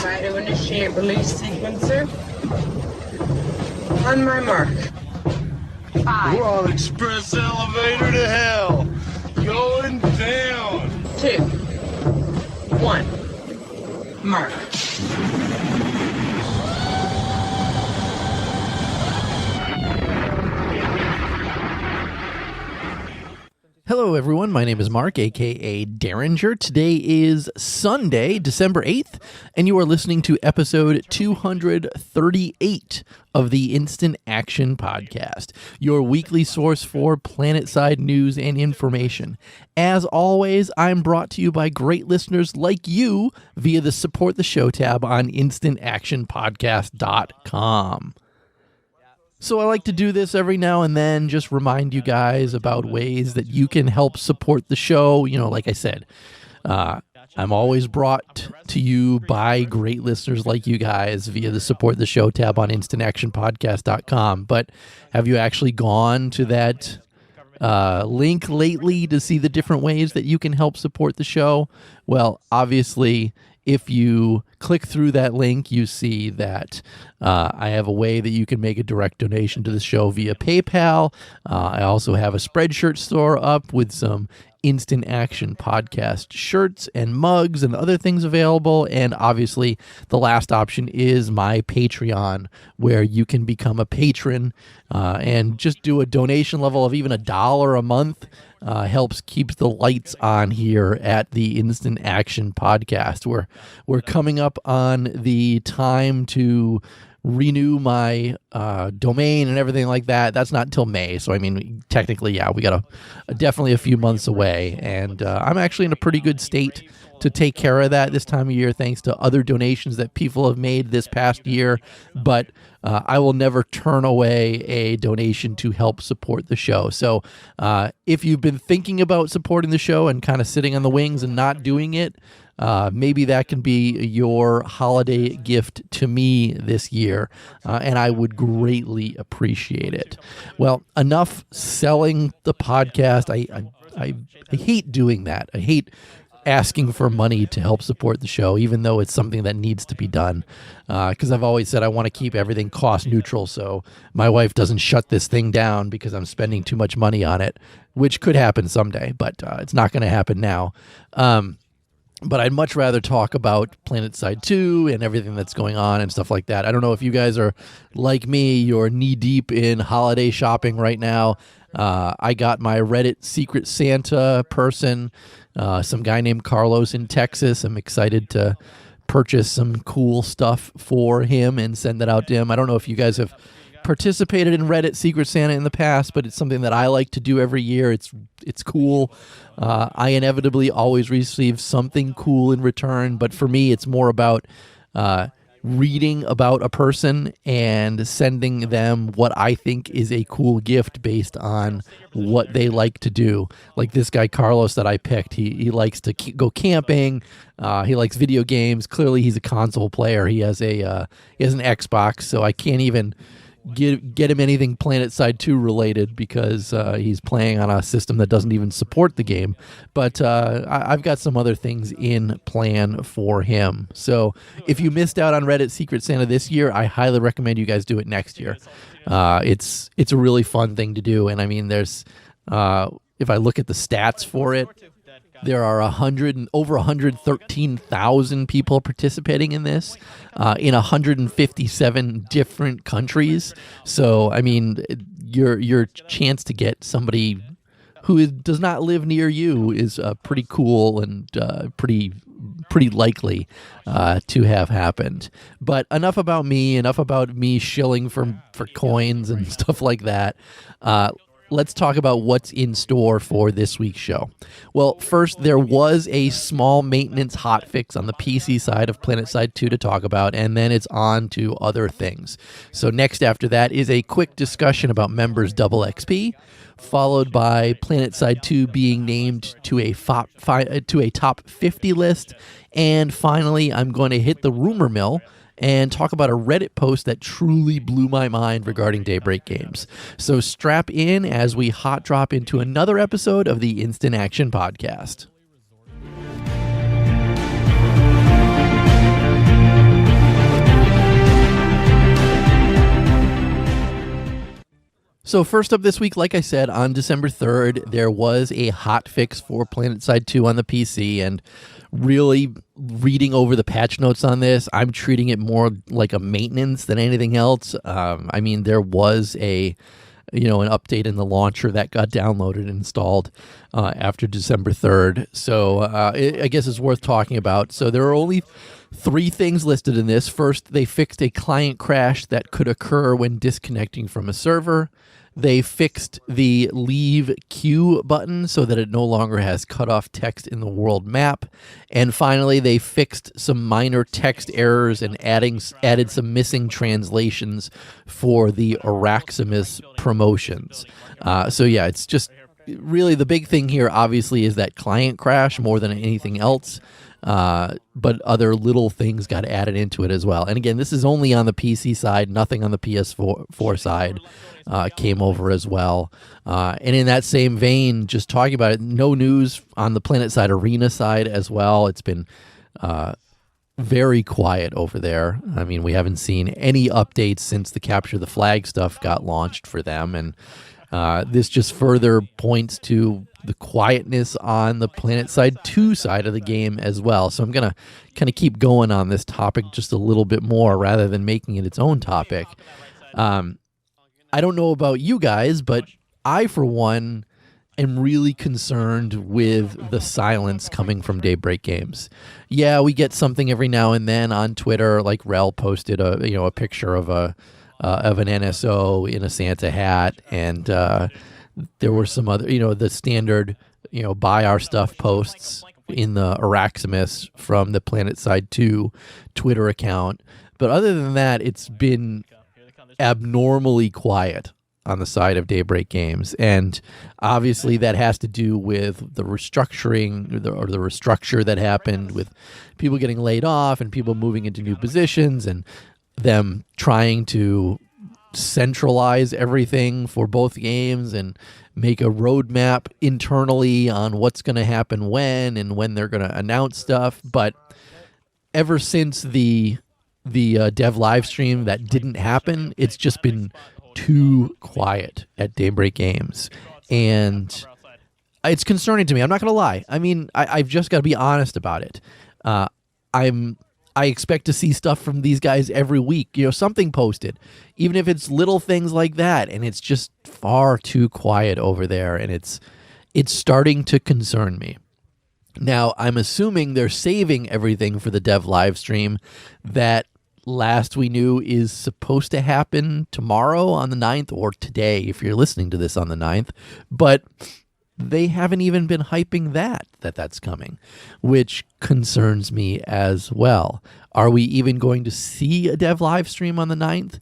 Try to initiate release sequencer. On my mark. 5. We're on express elevator to hell. Going down. 2. 1. Mark. Hello, everyone. My name is Mark, a.k.a. Derringer. Today is Sunday, December 8th, and you are listening to episode 238 of the Instant Action Podcast, your weekly source for Planetside news and information. As always, I'm brought to you by great listeners like you via the Support the Show tab on instantactionpodcast.com. So I like to do this every now and then, just remind you guys about ways that you can help support the show. You know, like I said, I'm always brought to you by great listeners like you guys via the Support the Show tab on instantactionpodcast.com. But have you actually gone to that link lately to see the different ways that you can help support the show? Well, obviously, if you click through that link, you see that I have a way that you can make a direct donation to the show via PayPal. I also have a Spreadshirt store up with some Instant Action Podcast shirts and mugs and other things available. And obviously, the last option is my Patreon, where you can become a patron and just do a donation level of even $1 a month. Helps keep the lights on here at the Instant Action Podcast. We're coming up on the time to renew my domain and everything like that. That's not until May, so I mean, technically, yeah, we got definitely a few months away, and I'm actually in a pretty good state to take care of that this time of year, thanks to other donations that people have made this past year. But I will never turn away a donation to help support the show. So if you've been thinking about supporting the show and kind of sitting on the wings and not doing it, maybe that can be your holiday gift to me this year, and I would greatly appreciate it. Well, enough selling the podcast. I hate doing that. I hate asking for money to help support the show, even though it's something that needs to be done. Because I've always said I want to keep everything cost neutral, so my wife doesn't shut this thing down because I'm spending too much money on it, which could happen someday, but it's not going to happen now. But I'd much rather talk about Planetside 2 and everything that's going on and stuff like that. I don't know if you guys are like me, you're knee-deep in holiday shopping right now. I got my Reddit Secret Santa person, some guy named Carlos in Texas. I'm excited to purchase some cool stuff for him and send that out to him. I don't know if you guys have participated in Reddit Secret Santa in the past, but it's something that I like to do every year. It's cool. I inevitably always receive something cool in return, but for me, it's more about reading about a person and sending them what I think is a cool gift based on what they like to do. Like this guy Carlos that I picked, he likes to go camping. He likes video games. Clearly, he's a console player. He has an Xbox, so I can't even get him anything Planetside 2 related because he's playing on a system that doesn't even support the game. But I've got some other things in plan for him. So if you missed out on Reddit Secret Santa this year, I highly recommend you guys do it next year. It's a really fun thing to do. And I mean, there's if I look at the stats for it, there are over 113,000 people participating in this in 157 different countries. So, I mean, your chance to get somebody who does not live near you is pretty cool and pretty likely to have happened. But enough about me shilling for coins and stuff like that. Let's talk about what's in store for this week's show. Well, first, there was a small maintenance hotfix on the PC side of Planetside 2 to talk about, and then it's on to other things. So next after that is a quick discussion about members double XP, followed by Planetside 2 being named to a top 50 list, and finally, I'm going to hit the rumor mill and talk about a Reddit post that truly blew my mind regarding Daybreak Games. So strap in as we hot drop into another episode of the Instant Action Podcast. So first up this week, like I said, on December 3rd, there was a hotfix for Planetside 2 on the PC, and really reading over the patch notes on this, I'm treating it more like a maintenance than anything else. I mean, there was an update in the launcher that got downloaded and installed after December 3rd. So I guess it's worth talking about. So there are only 3 things listed in this. First, they fixed a client crash that could occur when disconnecting from a server. They fixed the leave queue button so that it no longer has cutoff text in the world map. And finally, they fixed some minor text errors and added some missing translations for the Araximus promotions. So yeah, it's just really the big thing here, obviously, is that client crash more than anything else. But other little things got added into it as well. And again, this is only on the PC side, nothing on the PS4 side came over as well. And in that same vein, just talking about it, no news on the Planetside Arena side as well. It's been very quiet over there. I mean, we haven't seen any updates since the Capture the Flag stuff got launched for them. And this just further points to the quietness on the Planetside 2 side of the game as well. So I'm going to kind of keep going on this topic just a little bit more rather than making it its own topic. I don't know about you guys, but I, for one, am really concerned with the silence coming from Daybreak Games. Yeah, we get something every now and then on Twitter, like Rel posted a picture of an NSO in a Santa hat, and there were some other, the standard, buy our stuff posts in the Araximus from the Planetside 2 Twitter account. But other than that, it's been abnormally quiet on the side of Daybreak Games. And obviously that has to do with the restructuring or the restructure that happened with people getting laid off and people moving into new positions and them trying to centralize everything for both games and make a roadmap internally on what's going to happen when and when they're going to announce stuff. But ever since the dev live stream that didn't happen, it's just been too quiet at Daybreak Games. And it's concerning to me. I'm not going to lie. I mean, I've just got to be honest about it. I expect to see stuff from these guys every week, something posted, even if it's little things like that. And it's just far too quiet over there. And it's starting to concern me. Now, I'm assuming they're saving everything for the dev live stream that last we knew is supposed to happen tomorrow on the 9th, or today if you're listening to this on the 9th. But they haven't even been hyping that's coming, which concerns me as well. Are we even going to see a dev live stream on the 9th?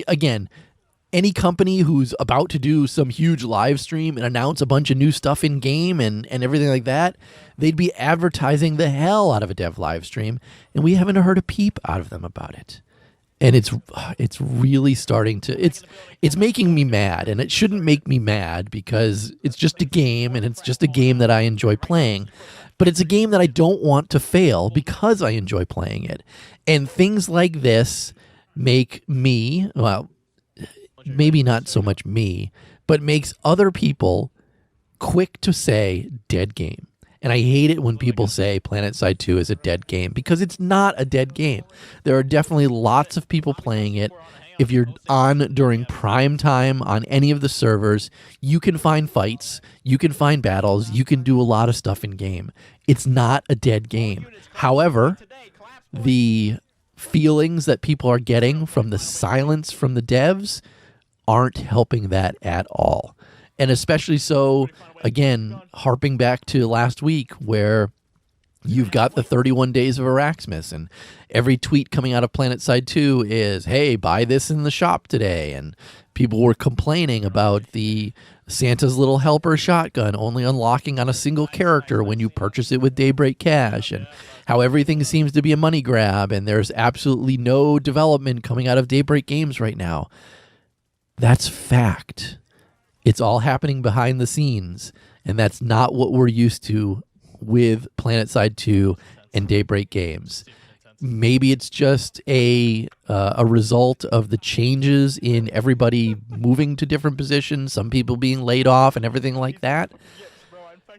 Again, any company who's about to do some huge live stream and announce a bunch of new stuff in game and everything like that, they'd be advertising the hell out of a dev live stream, and we haven't heard a peep out of them about it. And it's really starting to, it's making me mad, and it shouldn't make me mad because it's just a game, and it's just a game that I enjoy playing. But it's a game that I don't want to fail because I enjoy playing it. And things like this make me, well, maybe not so much me, but makes other people quick to say dead game. And I hate it when people say Planetside 2 is a dead game, because it's not a dead game. There are definitely lots of people playing it. If you're on during prime time on any of the servers, you can find fights, you can find battles, you can do a lot of stuff in game. It's not a dead game. However, the feelings that people are getting from the silence from the devs aren't helping that at all. And especially so, again, harping back to last week where you've got the 31 days of Araximus, and every tweet coming out of Planetside 2 is, hey, buy this in the shop today. And people were complaining about the Santa's Little Helper shotgun only unlocking on a single character when you purchase it with Daybreak Cash, and how everything seems to be a money grab, and there's absolutely no development coming out of Daybreak Games right now. That's fact. It's all happening behind the scenes, and that's not what we're used to with Planetside 2 and Daybreak Games. maybe it's just a result of the changes in everybody moving to different positions, some people being laid off and everything like that.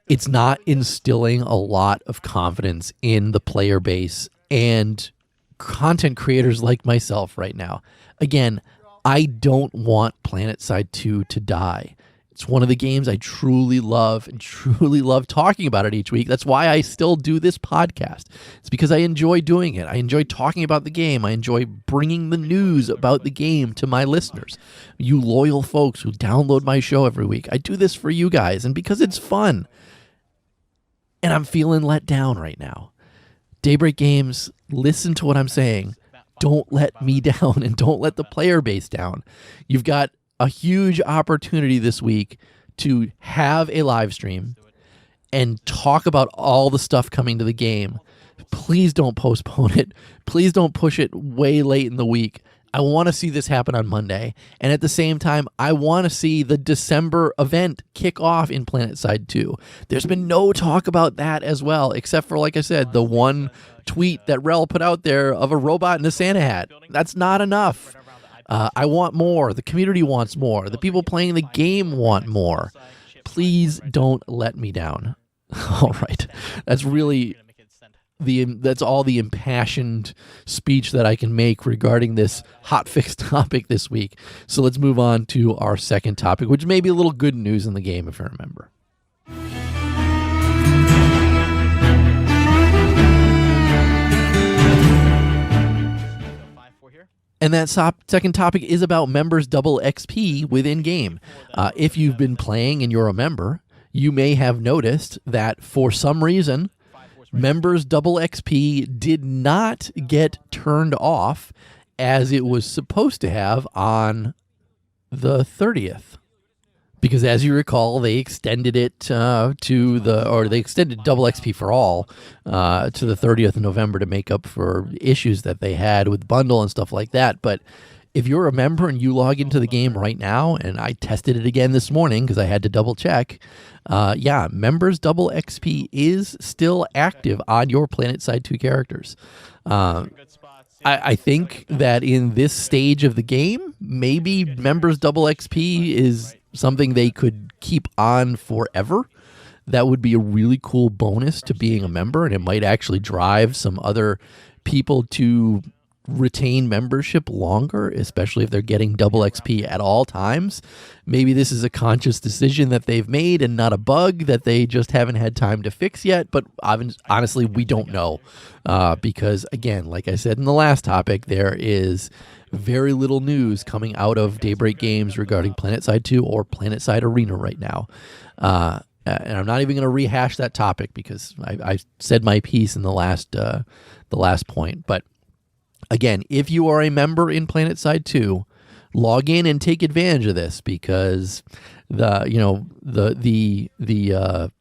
It's not instilling a lot of confidence in the player base and content creators like myself right now. Again, I don't want Planetside 2 to die. It's one of the games I truly love and truly love talking about it each week. That's why I still do this podcast. It's because I enjoy doing it. I enjoy talking about the game. I enjoy bringing the news about the game to my listeners, you loyal folks who download my show every week. I do this for you guys and because it's fun. And I'm feeling let down right now. Daybreak Games, listen to what I'm saying. Don't let me down and don't let the player base down. You've got a huge opportunity this week to have a live stream and talk about all the stuff coming to the game. Please don't postpone it. Please don't push it way late in the week. I want to see this happen on Monday. And at the same time, I want to see the December event kick off in Planetside 2. There's been no talk about that as well, except for, like I said, the one tweet that Rel put out there of a robot in a Santa hat. That's not enough. I want more. The community wants more. The people playing the game want more. Please don't let me down. All right. That's really that's all the impassioned speech that I can make regarding this hotfix topic this week. So let's move on to our second topic, which may be a little good news in the game, if I remember. And that second topic is about members double XP within game. If you've been playing and you're a member, you may have noticed that for some reason, members double XP did not get turned off as it was supposed to have on the 30th. Because as you recall, they extended it they extended double XP for all to the 30th of November to make up for issues that they had with bundle and stuff like that. But if you're a member and you log into the game right now, and I tested it again this morning because I had to double check, members double XP is still active on your Planetside 2 characters. I think that in this stage of the game, maybe members double XP is something they could keep on forever. That would be a really cool bonus to being a member, and it might actually drive some other people to retain membership longer, especially if they're getting double XP at all times. Maybe this is a conscious decision that they've made and not a bug that they just haven't had time to fix yet, but honestly, we don't know. Because, again, like I said in the last topic, there is very little news coming out of Daybreak Games regarding Planetside 2 or Planetside Arena right now. And I'm not even going to rehash that topic because I said my piece in the last point. But again, if you are a member in Planetside 2, log in and take advantage of this because the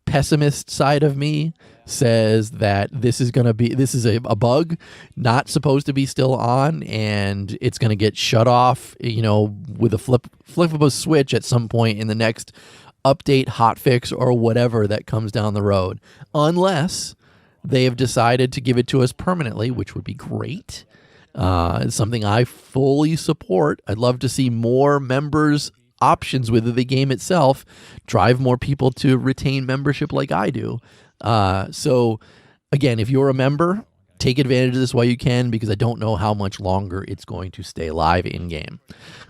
pessimist side of me says that this is a bug not supposed to be still on, and it's going to get shut off, with a flip of a switch at some point in the next update, hotfix, or whatever that comes down the road, unless they have decided to give it to us permanently, which would be great. It's something I fully support. I'd love to see more members options with the game itself, drive more people to retain membership like I do. So again, if you're a member, take advantage of this while you can, because I don't know how much longer it's going to stay live in game.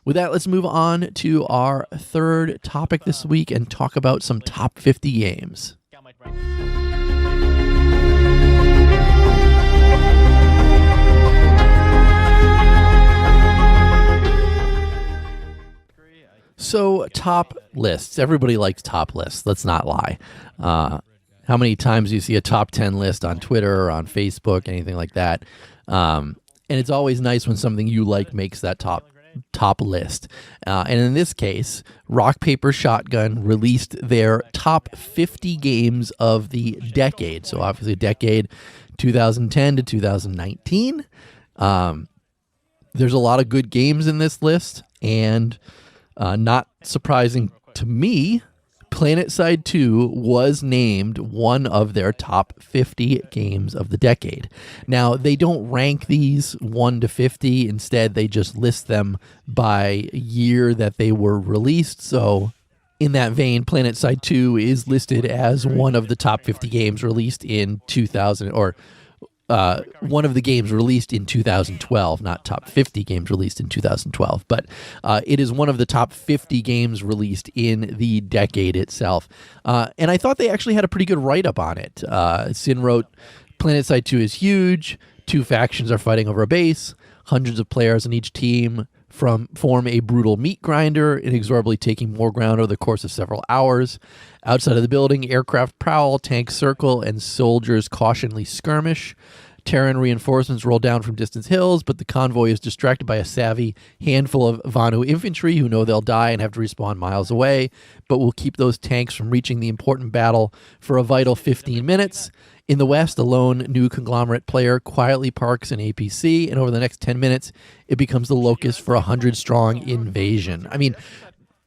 With that, let's move on to our third topic this week and talk about some top 50 games. So top lists. Everybody likes top lists. Let's not lie. How many times do you see a top 10 list on Twitter or on Facebook, anything like that? And it's always nice when something you like makes that top list. And in this case, RockPaperShotgun released their top 50 games of the decade. So obviously decade 2010 to 2019. There's a lot of good games in this list, and not surprising to me, Planetside 2 was named one of their top 50 games of the decade. Now, they don't rank these 1 to 50. Instead, they just list them by year that they were released. So, in that vein, Planetside 2 is listed as one of the top 50 games released in 2000, or one of the games released in 2012, not top 50 games released in 2012, but it is one of the top 50 games released in the decade itself. And I thought they actually had a pretty good write-up on it. Sin wrote, Planetside 2 is huge. 2 factions are fighting over a base. Hundreds of players on each team form a brutal meat grinder, inexorably taking more ground over the course of several hours. Outside of the building, aircraft prowl, tanks circle, and soldiers cautionally skirmish. Terran reinforcements roll down from distant hills, but the convoy is distracted by a savvy handful of Vanu infantry who know they'll die and have to respawn miles away, but will keep those tanks from reaching the important battle for a vital 15 minutes. In the west, a lone new conglomerate player quietly parks an APC, and over the next 10 minutes, it becomes the locus for a 100-strong invasion. I mean,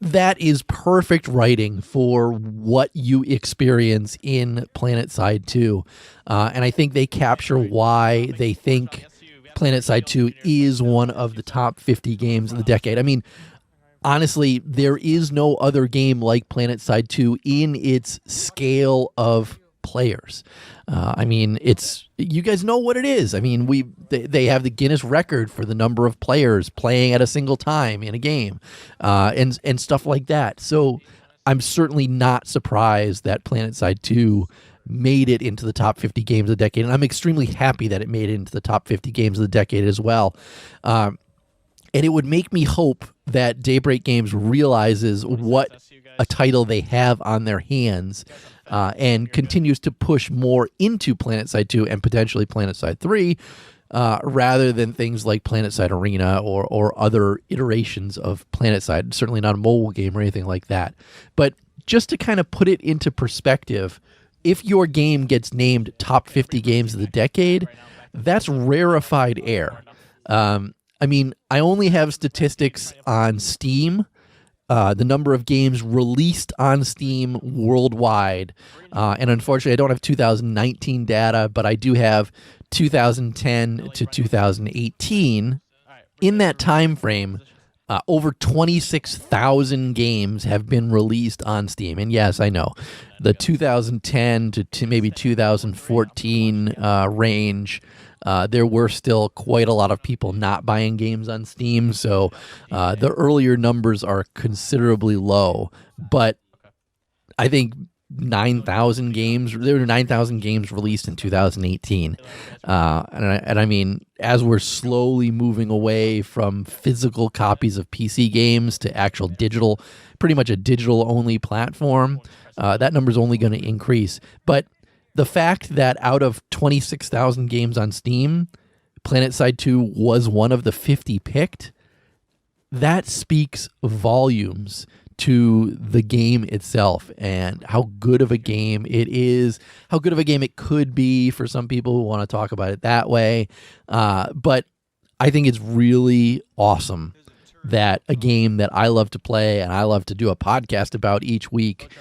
that is perfect writing for what you experience in Planetside 2. And I think they capture why they think Planetside 2 is one of the top 50 games of the decade. I mean, honestly, there is no other game like Planetside 2 in its scale of players. I mean, you guys know what it is. I mean, they have the Guinness record for the number of players playing at a single time in a game, and stuff like that. So I'm certainly not surprised that Planetside 2 made it into the top 50 games of the decade, and I'm extremely happy that it made it into the top 50 games of the decade as well. And it would make me hope that Daybreak Games realizes what a title they have on their hands, and continues to push more into Planetside 2 and potentially Planetside 3, rather than things like Planetside Arena or other iterations of Planetside. Certainly not a mobile game or anything like that. But just to kind of put it into perspective, if your game gets named top 50 games of the decade, that's rarefied air. I mean, I only have statistics on Steam, the number of games released on Steam worldwide. And unfortunately, I don't have 2019 data, but I do have 2010 to 2018. In that time frame, over 26,000 games have been released on Steam. And yes, I know, the 2010 to maybe 2014 range, there were still quite a lot of people not buying games on Steam, so the earlier numbers are considerably low. But I think 9,000 games. There were 9,000 games released in 2018, and I mean, as we're slowly moving away from physical copies of PC games to actual digital, pretty much a digital-only platform, that number is only going to increase. But the fact that out of 26,000 games on Steam, Planetside 2 was one of the 50 picked, that speaks volumes to the game itself and how good of a game it is, how good of a game it could be for some people who want to talk about it that way. But I think it's really awesome that a game that I love to play and I love to do a podcast about each week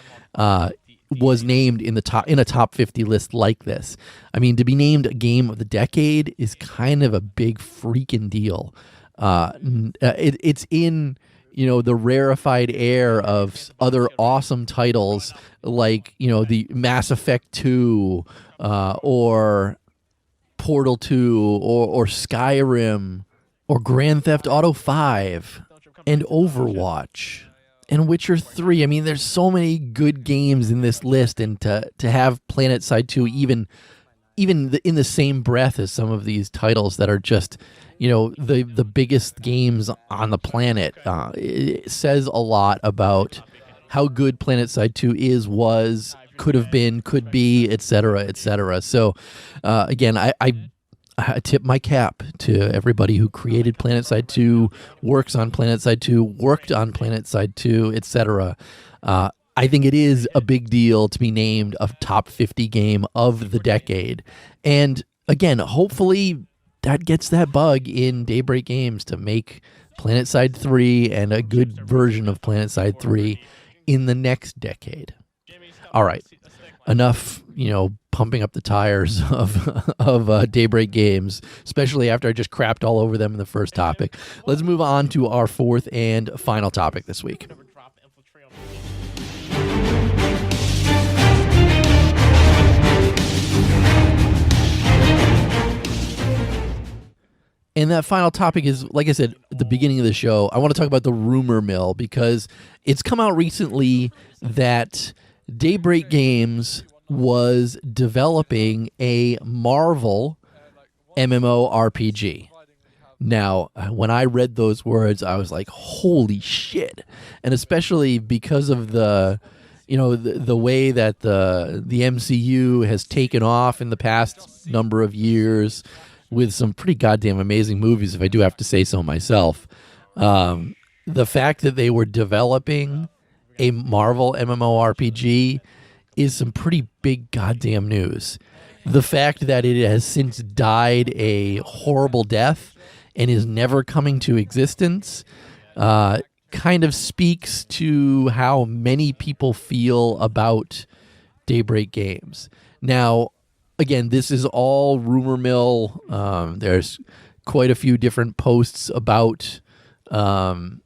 was named in a top 50 list like this. I mean, to be named a game of the decade is kind of a big freaking deal. It's in, the rarefied air of other awesome titles like, the Mass Effect 2 or Portal 2 or Skyrim or Grand Theft Auto 5 and Overwatch and Witcher 3. I mean, there's so many good games in this list, and to have Planetside 2 even in the same breath as some of these titles that are just, the biggest games on the planet, it says a lot about how good Planetside 2 was, could have been, could be, etc., etc. So, again, I tip my cap to everybody who created Planetside 2, works on Planetside 2, worked on Planetside 2, etc. I think it is a big deal to be named a top 50 game of the decade. And again, hopefully that gets that bug in Daybreak Games to make Planetside 3 and a good version of Planetside 3 in the next decade. all right, enough, pumping up the tires of Daybreak Games, especially after I just crapped all over them in the first topic. Let's move on to our fourth and final topic this week. And that final topic is, like I said at the beginning of the show, I want to talk about the rumor mill, because it's come out recently that Daybreak Games was developing a Marvel MMORPG. Now, when I read those words, I was like, holy shit. And especially because of the way that the MCU has taken off in the past number of years, with some pretty goddamn amazing movies, if I do have to say so myself. The fact that they were developing a Marvel MMORPG is some pretty big goddamn news. The fact that it has since died a horrible death and is never coming to existence kind of speaks to how many people feel about Daybreak Games. Now, again, this is all rumor mill. There's quite a few different posts about the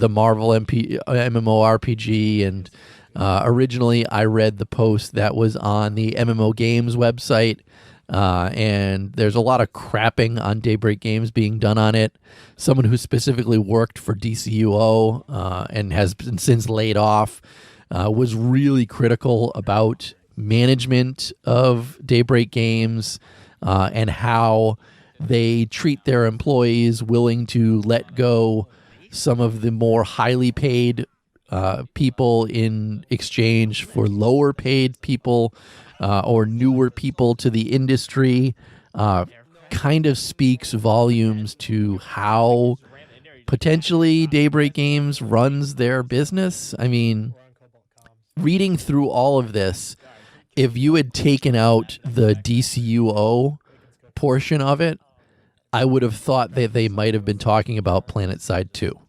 Marvel MMORPG, and originally I read the post that was on the MMO Games website, and there's a lot of crapping on Daybreak Games being done on it. Someone who specifically worked for DCUO and has been since laid off was really critical about management of Daybreak Games and how they treat their employees, willing to let go some of the more highly paid people in exchange for lower paid people or newer people to the industry. Kind of speaks volumes to how potentially Daybreak Games runs their business. I mean, reading through all of this, if you had taken out the DCUO portion of it, I would have thought that they might have been talking about Planetside 2,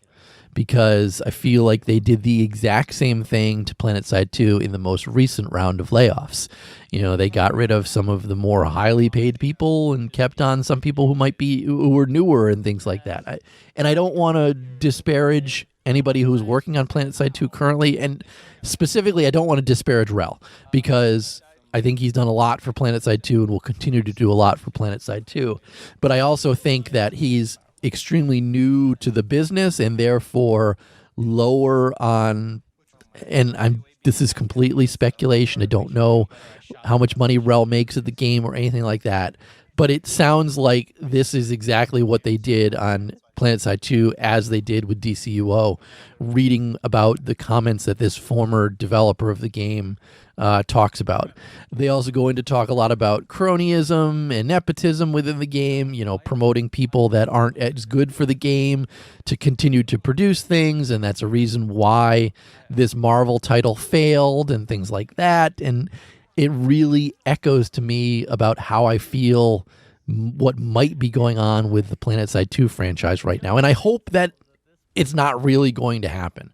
because I feel like they did the exact same thing to Planetside 2 in the most recent round of layoffs. They got rid of some of the more highly paid people and kept on some people who were newer and things like that. I don't want to disparage anybody who's working on Planetside 2 currently, and specifically I don't want to disparage Rel, because I think he's done a lot for Planetside 2 and will continue to do a lot for Planetside 2. But I also think that he's extremely new to the business and therefore lower on, and this is completely speculation. I don't know how much money Rel makes at the game or anything like that, but it sounds like this is exactly what they did on Planetside 2 as they did with DCUO, reading about the comments that this former developer of the game talks about. They also go into talk a lot about cronyism and nepotism within the game, promoting people that aren't as good for the game to continue to produce things, and that's a reason why this Marvel title failed and things like that. And it really echoes to me about how I feel what might be going on with the Planetside 2 franchise right now. And I hope that it's not really going to happen.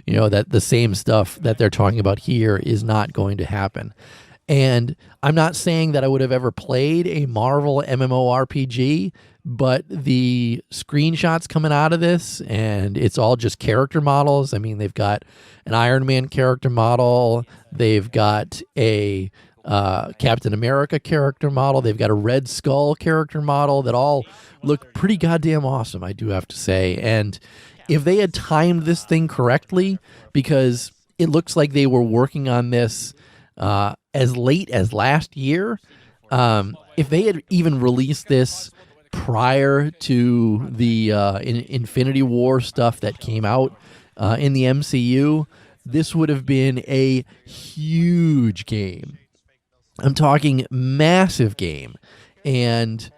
That the same stuff that they're talking about here is not going to happen. And I'm not saying that I would have ever played a Marvel MMORPG, but the screenshots coming out of this, and it's all just character models. I mean, they've got an Iron Man character model. They've got a Captain America character model. They've got a Red Skull character model that all look pretty goddamn awesome, I do have to say. And if they had timed this thing correctly, because it looks like they were working on this as late as last year, if they had even released this prior to the Infinity War stuff that came out in the MCU, this would have been a huge game. I'm talking massive game. And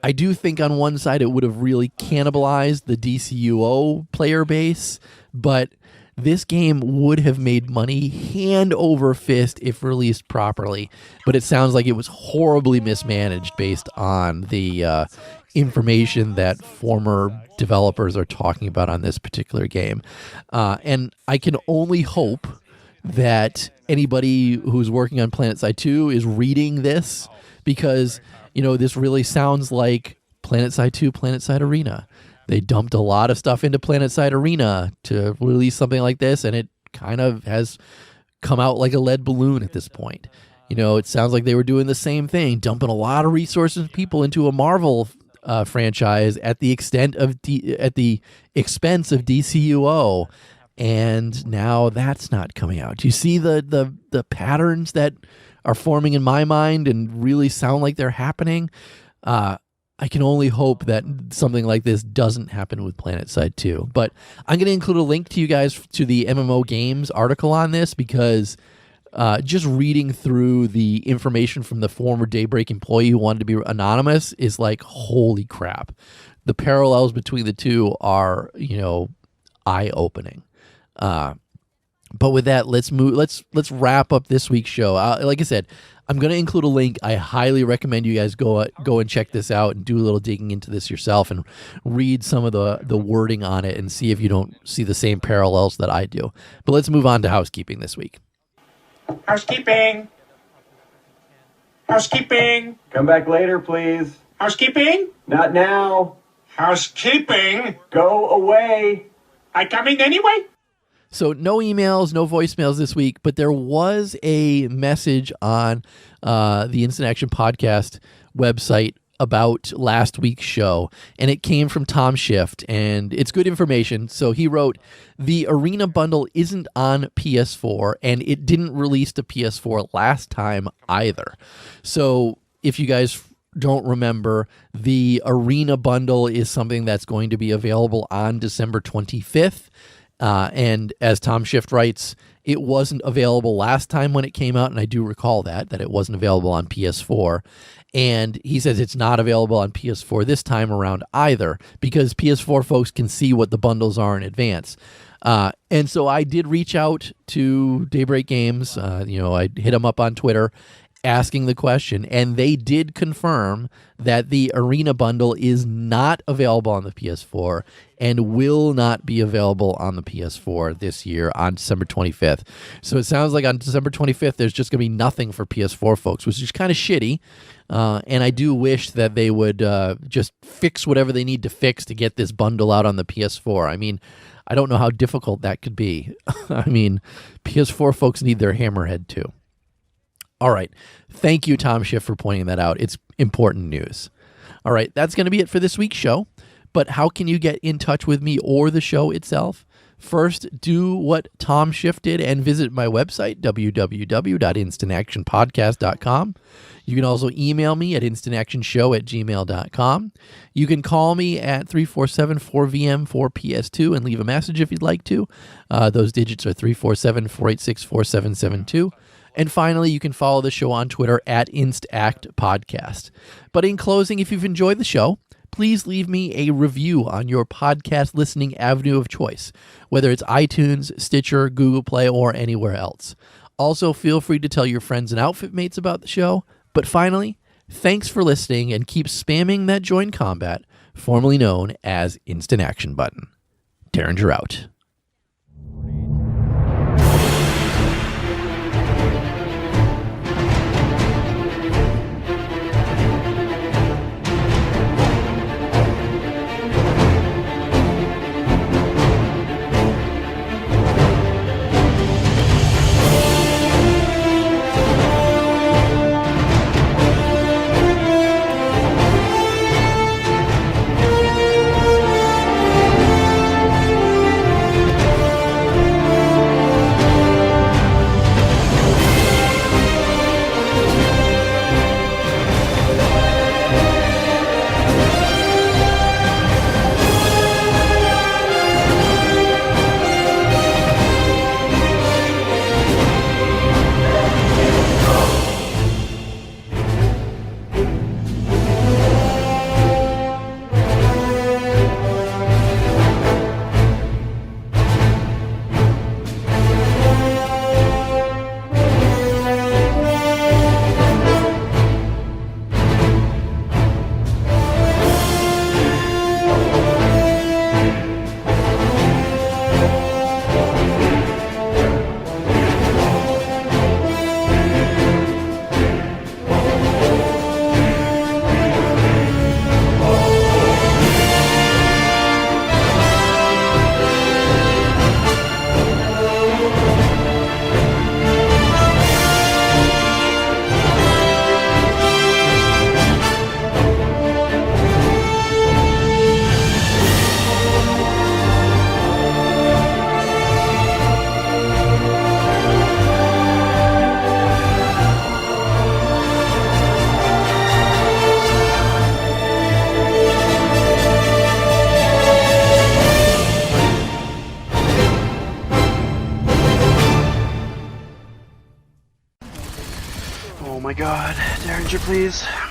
I do think on one side it would have really cannibalized the DCUO player base, but this game would have made money hand over fist if released properly. But it sounds like it was horribly mismanaged based on the information that former developers are talking about on this particular game. And I can only hope that anybody who's working on PlanetSide 2 is reading this, because, this really sounds like PlanetSide 2, PlanetSide Arena. They dumped a lot of stuff into PlanetSide Arena to release something like this, and it kind of has come out like a lead balloon at this point. It sounds like they were doing the same thing, dumping a lot of resources and people into a Marvel franchise at the expense of DCUO, and now that's not coming out. Do you see the patterns that are forming in my mind and really sound like they're happening? I can only hope that something like this doesn't happen with PlanetSide 2. But I'm going to include a link to you guys to the MMO Games article on this, because just reading through the information from the former Daybreak employee who wanted to be anonymous is like, holy crap. The parallels between the two are, eye-opening. But with that, let's move. Let's wrap up this week's show. Like I said, I'm going to include a link. I highly recommend you guys go and check this out and do a little digging into this yourself and read some of the wording on it and see if you don't see the same parallels that I do. But let's move on to housekeeping this week. Housekeeping. Housekeeping. Come back later, please. Housekeeping. Not now. Housekeeping. Go away. I coming anyway? So no emails, no voicemails this week, but there was a message on the Instant Action Podcast website about last week's show, and it came from Tom Shift, and it's good information. So he wrote, the Arena bundle isn't on PS4, and it didn't release to PS4 last time either. So if you guys don't remember, the Arena bundle is something that's going to be available on December 25th. And as Tom Shift writes, it wasn't available last time when it came out, and I do recall that it wasn't available on PS4. And he says it's not available on PS4 this time around either, because PS4 folks can see what the bundles are in advance. And so I did reach out to Daybreak Games. I hit them up on Twitter asking the question, and they did confirm that the Arena bundle is not available on the PS4 and will not be available on the PS4 this year on December 25th. So it sounds like on December 25th, there's just going to be nothing for PS4 folks, which is kind of shitty. And I do wish that they would just fix whatever they need to fix to get this bundle out on the PS4. I mean, I don't know how difficult that could be. I mean, PS4 folks need their hammerhead too. All right. Thank you, Tom Schiff, for pointing that out. It's important news. All right. That's going to be it for this week's show. But how can you get in touch with me or the show itself? First, do what Tom Schiff did and visit my website, www.instantactionpodcast.com. You can also email me at instantactionshow@gmail.com. You can call me at 347-4VM-4PS2 and leave a message if you'd like to. Those digits are 347-486-4772. And finally, you can follow the show on Twitter at InstActPodcast. But in closing, if you've enjoyed the show, please leave me a review on your podcast listening avenue of choice, whether it's iTunes, Stitcher, Google Play, or anywhere else. Also, feel free to tell your friends and outfit mates about the show. But finally, thanks for listening, and keep spamming that join combat, formerly known as Instant Action button. Derringer out. messenger, please?